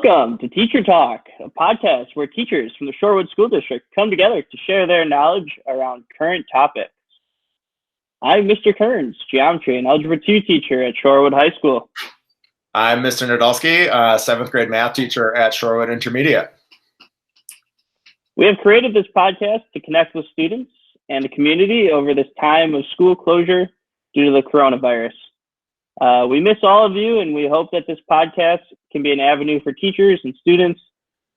Welcome to Teacher Talk, a podcast where teachers from the Shorewood School District come together to share their knowledge around current topics. I'm Mr. Kearns, Geometry and Algebra 2 teacher at Shorewood High School. I'm Mr. Nadolski, 7th grade math teacher at Shorewood Intermediate. We have created this podcast to connect with students and the community over this time of school closure due to the coronavirus. We miss all of you, and we hope that this podcast can be an avenue for teachers and students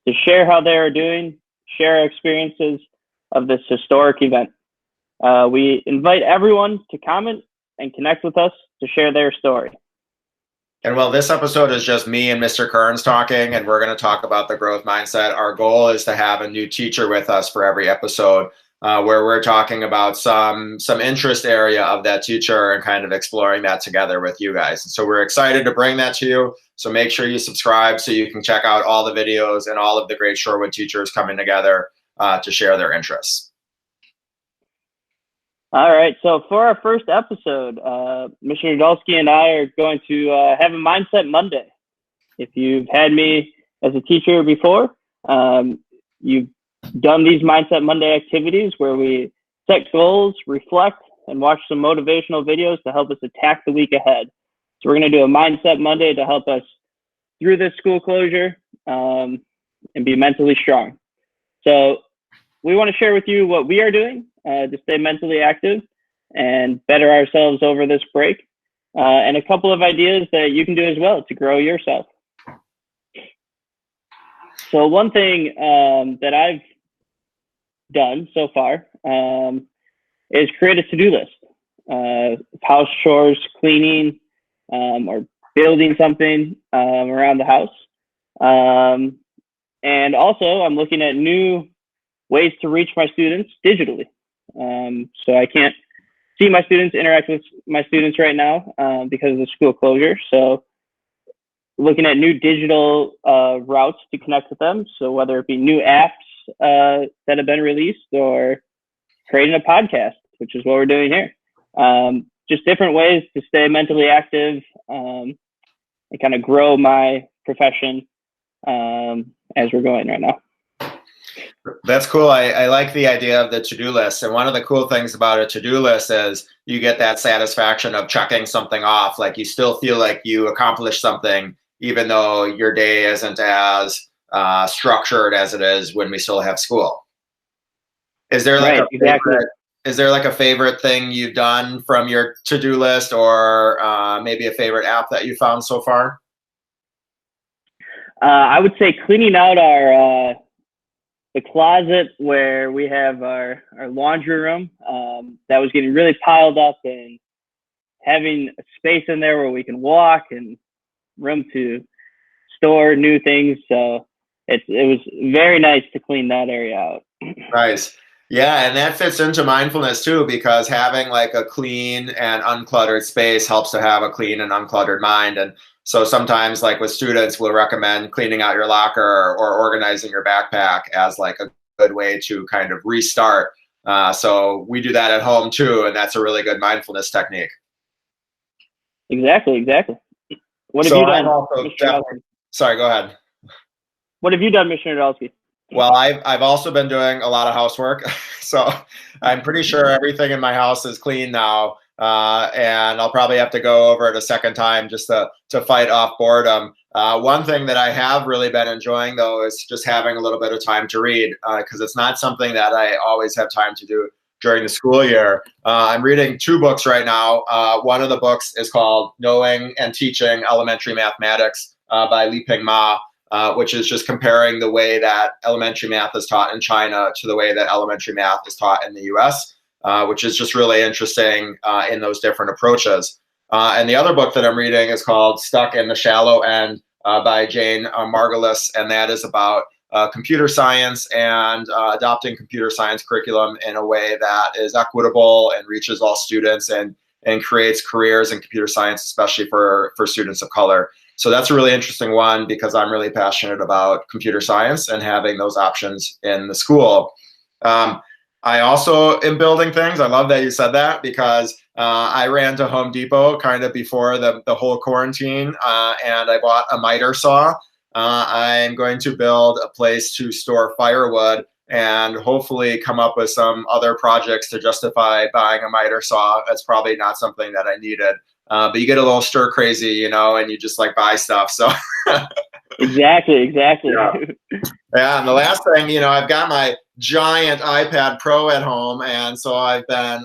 to share how they are doing, share experiences of this historic event. We invite everyone to comment and connect with us to share their story. And while this episode is just me and Mr. Kearns talking, and we're going to talk about the growth mindset, our goal is to have a new teacher with us for every episode. Where we're talking about some interest area of that teacher and kind of exploring that together with you guys. And so we're excited to bring that to you. So make sure you subscribe so you can check out all the videos and all of the great Shorewood teachers coming together to share their interests. All right, so for our first episode, Mr. Nadolski and I are going to have a Mindset Monday. If you've had me as a teacher before, you've done these Mindset Monday activities where we set goals, reflect, and watch some motivational videos to help us attack the week ahead. So we're going to do a Mindset Monday to help us through this school closure and be mentally strong. So we want to share with you what we are doing to stay mentally active and better ourselves over this break, and a couple of ideas that you can do as well to grow yourself. So one thing that I've done so far is create a to-do list, house chores, cleaning, or building something around the house. And also I'm looking at new ways to reach my students digitally. So I can't see my students, interact with my students right now because of the school closure. So looking at new digital routes to connect with them. So whether it be new apps that have been released or creating a podcast, which is what we're doing here. Just different ways to stay mentally active and kind of grow my profession as we're going right now. That's cool. I like the idea of the to-do list. And one of the cool things about a to-do list is you get that satisfaction of checking something off. Like you still feel like you accomplished something, even though your day isn't as structured as it is when we still have school. Is there like Is there like a favorite thing you've done from your to-do list, or maybe a favorite app that you found so far? I would say cleaning out our the closet where we have our laundry room that was getting really piled up, and having a space in there where we can walk and room to store new things. So it was very nice to clean that area out. Nice. Yeah, and that fits into mindfulness too, because having like a clean and uncluttered space helps to have a clean and uncluttered mind. And so sometimes, like with students, we'll recommend cleaning out your locker or organizing your backpack as like a good way to kind of restart. So we do that at home too, and that's a really good mindfulness technique. Exactly. What have you done? Sorry, go ahead. What have you done, Mr. Nadolski? Well, I've also been doing a lot of housework, so I'm pretty sure everything in my house is clean now, and I'll probably have to go over it a second time just to fight off boredom. One thing that I have really been enjoying, though, is just having a little bit of time to read, because it's not something that I always have time to do during the school year. I'm reading 2 books right now. One of the books is called Knowing and Teaching Elementary Mathematics by Liping Ma. Which is just comparing the way that elementary math is taught in China to the way that elementary math is taught in the US, which is just really interesting in those different approaches. And the other book that I'm reading is called Stuck in the Shallow End by Jane Margulis, and that is about computer science and adopting computer science curriculum in a way that is equitable and reaches all students and creates careers in computer science, especially for students of color. So that's a really interesting one because I'm really passionate about computer science and having those options in the school. I also am building things. I love that you said that because I ran to Home Depot kind of before the whole quarantine and I bought a miter saw. I'm going to build a place to store firewood and hopefully come up with some other projects to justify buying a miter saw. That's probably not something that I needed. But you get a little stir crazy, and you just like buy stuff. So Exactly. Yeah. Yeah, and the last thing, I've got my giant iPad Pro at home, and so I've been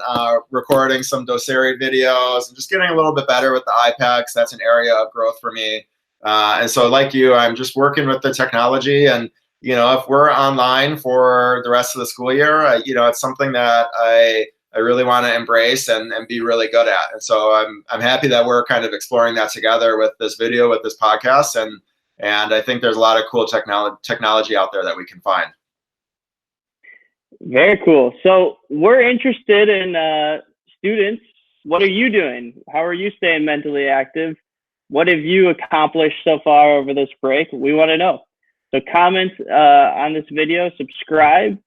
recording some Doceri videos and just getting a little bit better with the iPad because that's an area of growth for me. And so, like you, I'm just working with the technology, and if we're online for the rest of the school year, it's something that I really want to embrace and be really good at. And so I'm happy that we're kind of exploring that together with this video, with this podcast, and I think there's a lot of cool technology out there that we can find. Very cool. So we're interested in students. What are you doing? How are you staying mentally active? What have you accomplished so far over this break? We want to know. So comment on this video, subscribe,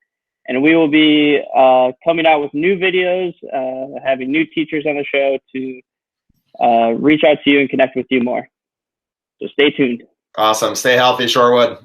and we will be coming out with new videos, having new teachers on the show to reach out to you and connect with you more. So stay tuned. Awesome. Stay healthy, Shorewood.